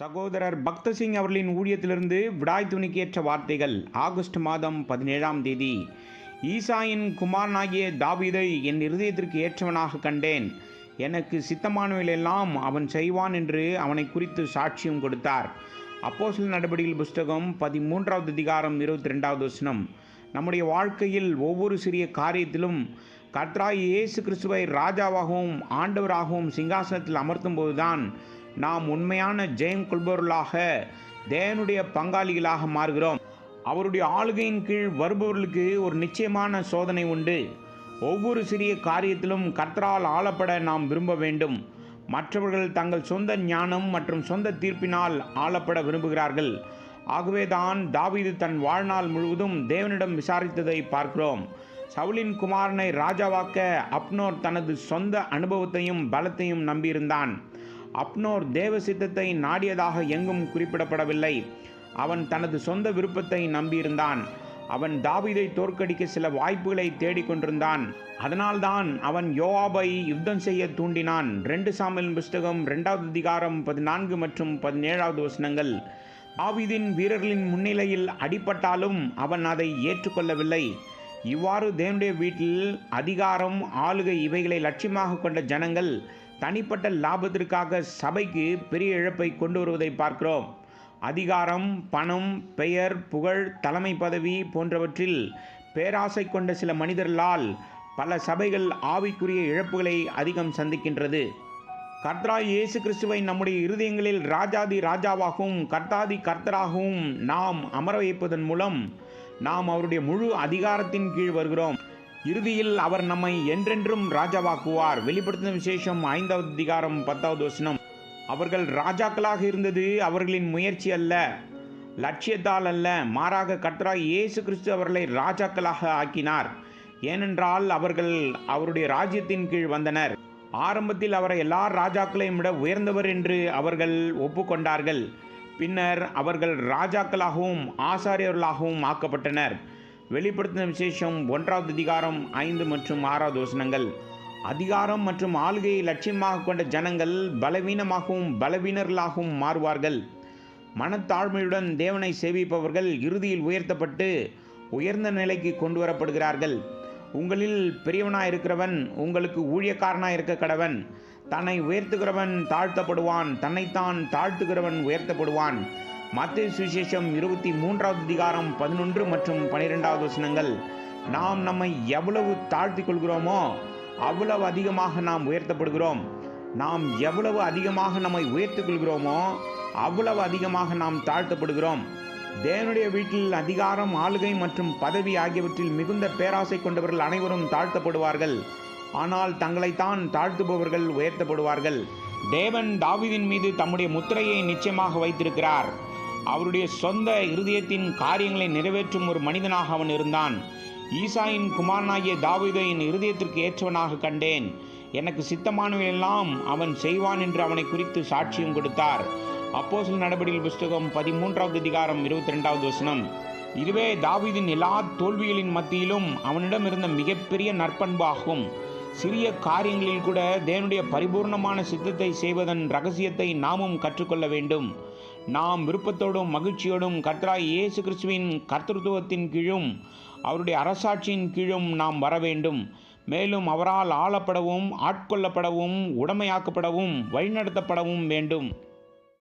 சகோதரர் பக்தசிங் அவர்களின் ஊழியத்திலிருந்து விடாய் துணிக்கேற்ற வார்த்தைகள். ஆகஸ்ட் மாதம் 17ஆம் தேதி. ஈசாயின் குமாரனாகிய தாவீதை என் இருதயத்திற்கு ஏற்றவனாக கண்டேன். எனக்கு சித்தமானவைகளெல்லாம் அவன் செய்வான் என்று அவனை குறித்து சாட்சியம் கொடுத்தார். அப்போஸ்தலர் நடபடிகள் புஸ்தகம் 13வது அதிகாரம் 22வது வசனம். நம்முடைய வாழ்க்கையில் ஒவ்வொரு சிறிய காரியத்திலும் கர்த்தராகிய இயேசு கிறிஸ்துவை ராஜாவாகவும் ஆண்டவராகவும் சிங்காசனத்தில் அமர்த்தும் போதுதான் நாம் உண்மையான ஜெயம் கொள்பவர்களாக, தேவனுடைய பங்காளிகளாக மாறுகிறோம். அவருடைய ஆளுகையின் கீழ் வருபவர்களுக்கு ஒரு நிச்சயமான சோதனை உண்டு. ஒவ்வொரு சிறிய காரியத்திலும் கர்த்தரால் ஆளப்பட நாம் விரும்ப வேண்டும். மற்றவர்கள் தங்கள் சொந்த ஞானம் மற்றும் சொந்த தீர்ப்பினால் ஆளப்பட விரும்புகிறார்கள். ஆகவேதான் தாவீது தன் வாழ்நாள் முழுவதும் தேவனிடம் விசாரித்ததை பார்க்கிறோம். சவுலின் குமாரனை ராஜாவாக்க அப்னோர் தனது சொந்த அனுபவத்தையும் பலத்தையும் நம்பியிருந்தான். அப்னோர் தேவ சித்தத்தை நாடியதாக எங்கும் குறிப்பிடப்படவில்லை. அவன் தனது சொந்த விருப்பத்தை நம்பியிருந்தான். அவன் தாவீதை தோற்கடிக்க சில வாய்ப்புகளை தேடிக்கொண்டிருந்தான். அதனால்தான் அவன் யோவாபை யுத்தம் செய்ய தூண்டினான். 2 சாமுவேல் புஸ்தகம் 2வது அதிகாரம் 14 மற்றும் 17வது வசனங்கள். தாவீதின் வீரர்களின் முன்னிலையில் அடிபட்டாலும் அவன் அதை ஏற்றுக்கொள்ளவில்லை. இவ்வாறு தேவனுடைய வீட்டில் அதிகாரம், ஆளுகை இவைகளை லட்சியமாக கொண்ட ஜனங்கள் தனிப்பட்ட லாபத்திற்காக சபைக்கு பெரிய இழப்பை கொண்டு வருவதை பார்க்கிறோம். அதிகாரம், பணம், பெயர், புகழ், தலைமை பதவி போன்றவற்றில் பேராசை கொண்ட சில மனிதர்களால் பல சபைகள் ஆவிக்குரிய இழப்புகளை அதிகம் சந்திக்கின்றது. கர்த்தராகிய இயேசு கிறிஸ்துவை நம்முடைய இருதயங்களில் ராஜாதி ராஜாவாகவும் கர்த்தாதி கர்த்தராகவும் நாம் அமர வைப்பதன் மூலம் நாம் அவருடைய முழு அதிகாரத்தின் கீழ் வருகிறோம். இறுதியில் அவர் நம்மை என்றென்றும் ராஜாவாக்குவார். வெளிப்படுத்தின விசேஷம் 5வது அதிகாரம் 10வது வசனம். அவர்கள் ராஜாக்களாக இருந்தது அவர்களின் முயற்சி அல்ல, லட்சியத்தால் அல்ல, மாறாக கர்த்தராகிய இயேசு கிறிஸ்து அவர்களை ராஜாக்களாக ஆக்கினார். ஏனென்றால் அவர்கள் அவருடைய ராஜ்யத்தின் கீழ் வந்தனர். ஆரம்பத்தில் அவரை எல்லா ராஜாக்களையும் விட உயர்ந்தவர் என்று அவர்கள் ஒப்புக்கொண்டார்கள். பின்னர் அவர்கள் ராஜாக்களாகவும் ஆசாரியர்களாகவும் ஆக்கப்பட்டனர். வெளிப்படுத்தின விசேஷம் 1வது அதிகாரம் 5 மற்றும் 6வது வசனங்கள். அதிகாரம் மற்றும் ஆளுகையை லட்சியமாக கொண்ட ஜனங்கள் பலவீனமாகவும் பலவீனர்களாகவும் மாறுவார்கள். மனத்தாழ்மையுடன் தேவனை சேவிப்பவர்கள் இறுதியில் உயர்த்தப்பட்டு உயர்ந்த நிலைக்கு கொண்டு வரப்படுகிறார்கள். உங்களில் பெரியவனாயிருக்கிறவன் உங்களுக்கு ஊழியக்காரனாய் இருக்க கடவன். தன்னை உயர்த்துகிறவன் தாழ்த்தப்படுவான், தன்னைத்தான் தாழ்த்துகிறவன் உயர்த்தப்படுவான். மத்தேயு சுவிசேஷம் 23வது அதிகாரம் 11 மற்றும் 12வது வசனங்கள். நாம் நம்மை எவ்வளவு தாழ்த்தி கொள்கிறோமோ அவ்வளவு அதிகமாக நாம் உயர்த்தப்படுகிறோம். நாம் எவ்வளவு அதிகமாக நம்மை உயர்த்திக் கொள்கிறோமோ அவ்வளவு அதிகமாக நாம் தாழ்த்தப்படுகிறோம். தேவனுடைய வீட்டில் அதிகாரம், ஆளுகை மற்றும் பதவி ஆகியவற்றில் மிகுந்த பேராசை கொண்டவர்கள் அனைவரும் தாழ்த்தப்படுவார்கள். ஆனால் தங்களைத்தான் தாழ்த்துபவர்கள் உயர்த்தப்படுவார்கள். தேவன் தாவீதின் மீது தம்முடைய முத்திரையை நிச்சயமாக வைத்திருக்கிறார். அவருடைய சொந்த இருதயத்தின் காரியங்களை நிறைவேற்றும் ஒரு மனிதனாக அவன் இருந்தான். ஈசாயின் குமாரனாகிய தாவீதை என் இருதயத்திற்கு ஏற்றவனாக கண்டேன். எனக்கு சித்தமானவையெல்லாம் அவன் செய்வான் என்று அவனை குறித்து சாட்சியம் கொடுத்தார். அப்போஸ்தலர் நடபடிகள் புஸ்தகம் 13வது அதிகாரம் 22வது வசனம். இதுவே தாவீதின் எல்லா தோல்விகளின் மத்தியிலும் அவனிடம் இருந்த மிகப்பெரிய நற்பண்பு ஆகும். சிறிய காரியங்களில் கூட தேவனுடைய பரிபூர்ணமான சித்தத்தை செய்வதன் ரகசியத்தை நாமும் கற்றுக்கொள்ள வேண்டும். நாம் விருப்பத்தோடும் மகிழ்ச்சியோடும் கர்த்தராகிய இயேசு கிறிஸ்துவின் கர்த்தத்துவத்தின் கீழும் அவருடைய அரசாட்சியின் கீழும் நாம் வர வேண்டும். மேலும் அவரால் ஆளப்படவும் ஆட்கொள்ளப்படவும் உடமையாக்கப்படவும் வழிநடத்தப்படவும் வேண்டும்.